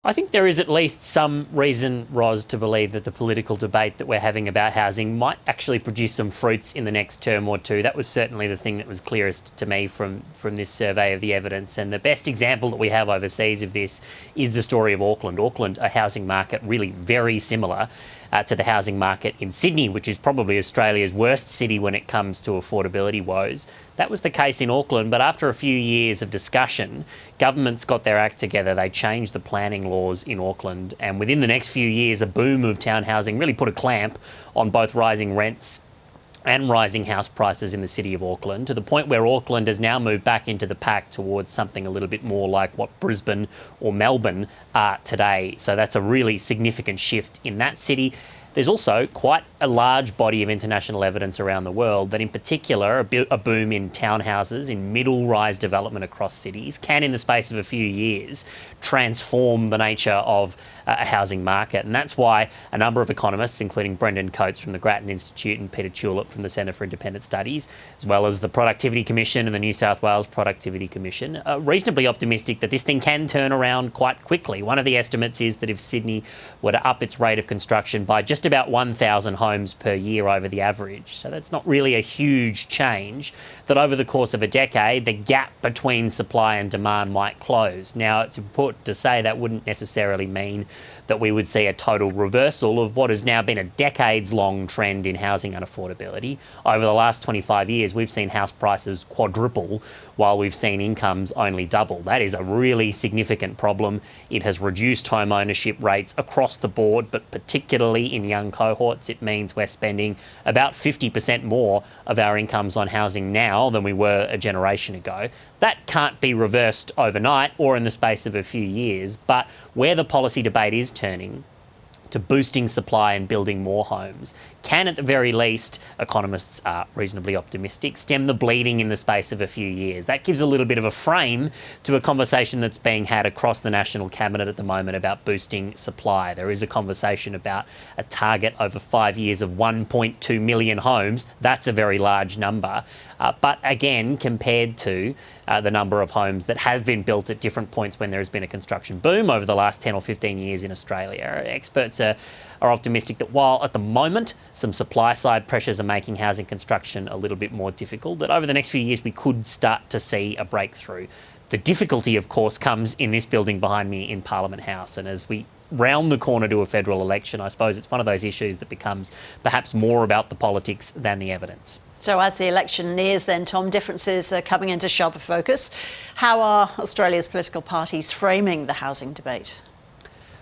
I think there is at least some reason, Ros, to believe that the political debate that we're having about housing might actually produce some fruits in the next term or two. That was certainly the thing that was clearest to me from this survey of the evidence. And the best example that we have overseas of this is the story of Auckland. Auckland, a housing market really very similar to the housing market in Sydney, which is probably Australia's worst city when it comes to affordability woes. That was the case in Auckland, but after a few years of discussion, governments got their act together. They changed the planning laws in Auckland, and within the next few years, a boom of town housing really put a clamp on both rising rents and rising house prices in the city of Auckland, to the point where Auckland has now moved back into the pack towards something a little bit more like what Brisbane or Melbourne are today. So that's a really significant shift in that city. There's also quite a large body of international evidence around the world that, in particular, a boom in townhouses, in middle-rise development across cities, can, in the space of a few years, transform the nature of a housing market. And that's why a number of economists, including Brendan Coates from the Grattan Institute and Peter Tulip from the Centre for Independent Studies, as well as the Productivity Commission and the New South Wales Productivity Commission, are reasonably optimistic that this thing can turn around quite quickly. One of the estimates is that if Sydney were to up its rate of construction by just about 1,000 homes per year over the average, so that's not really a huge change, that over the course of a decade, the gap between supply and demand might close. Now, it's important to say that wouldn't necessarily mean that we would see a total reversal of what has now been a decades-long trend in housing unaffordability. Over the last 25 years, we've seen house prices quadruple while we've seen incomes only double. That is a really significant problem. It has reduced home ownership rates across the board, but particularly in young cohorts. It means we're spending about 50% more of our incomes on housing now than we were a generation ago. That can't be reversed overnight or in the space of a few years, but where the policy debate is turning to boosting supply and building more homes can, at the very least, economists are reasonably optimistic, stem the bleeding in the space of a few years. That gives a little bit of a frame to a conversation that's being had across the National Cabinet at the moment about boosting supply. There is a conversation about a target over 5 years of 1.2 million homes. That's a very large number. But again, compared to the number of homes that have been built at different points when there has been a construction boom over the last 10 or 15 years in Australia, experts are optimistic that while at the moment some supply side pressures are making housing construction a little bit more difficult, that over the next few years we could start to see a breakthrough. The difficulty, of course, comes in this building behind me in Parliament House, and as we round the corner to a federal election, I suppose it's one of those issues that becomes perhaps more about the politics than the evidence. So as the election nears then, Tom, differences are coming into sharper focus. How are Australia's political parties framing the housing debate?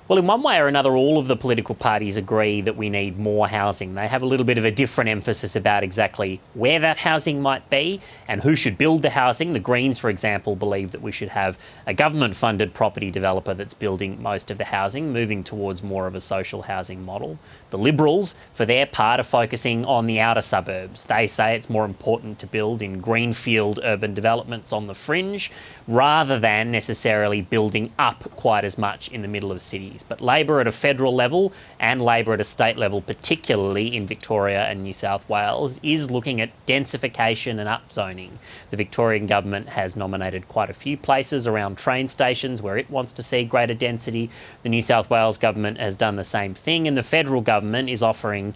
Well, in one way or another, all of the political parties agree that we need more housing. They have a little bit of a different emphasis about exactly where that housing might be and who should build the housing. The Greens, for example, believe that we should have a government-funded property developer that's building most of the housing, moving towards more of a social housing model. The Liberals, for their part, are focusing on the outer suburbs. They say it's more important to build in greenfield urban developments on the fringe rather than necessarily building up quite as much in the middle of cities. But Labor at a federal level and Labor at a state level, particularly in Victoria and New South Wales, is looking at densification and upzoning. The Victorian government has nominated quite a few places around train stations where it wants to see greater density. The New South Wales government has done the same thing, and the federal government is offering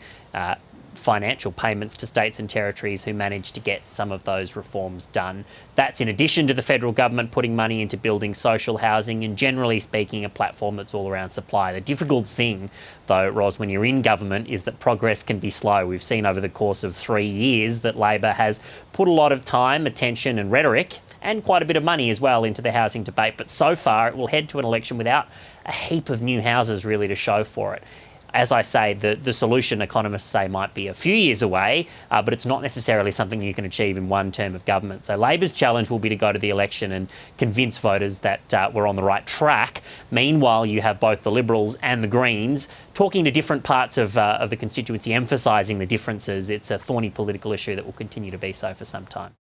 financial payments to states and territories who manage to get some of those reforms done. That's in addition to the federal government putting money into building social housing and, generally speaking, a platform that's all around supply. The difficult thing, though, Ros, when you're in government is that progress can be slow. We've seen over the course of 3 years that Labor has put a lot of time, attention and rhetoric and quite a bit of money as well into the housing debate, but so far it will head to an election without a heap of new houses really to show for it. As I say, the solution, economists say, might be a few years away, but it's not necessarily something you can achieve in one term of government. So Labor's challenge will be to go to the election and convince voters that we're on the right track. Meanwhile, you have both the Liberals and the Greens talking to different parts of the constituency, emphasising the differences. It's a thorny political issue that will continue to be so for some time.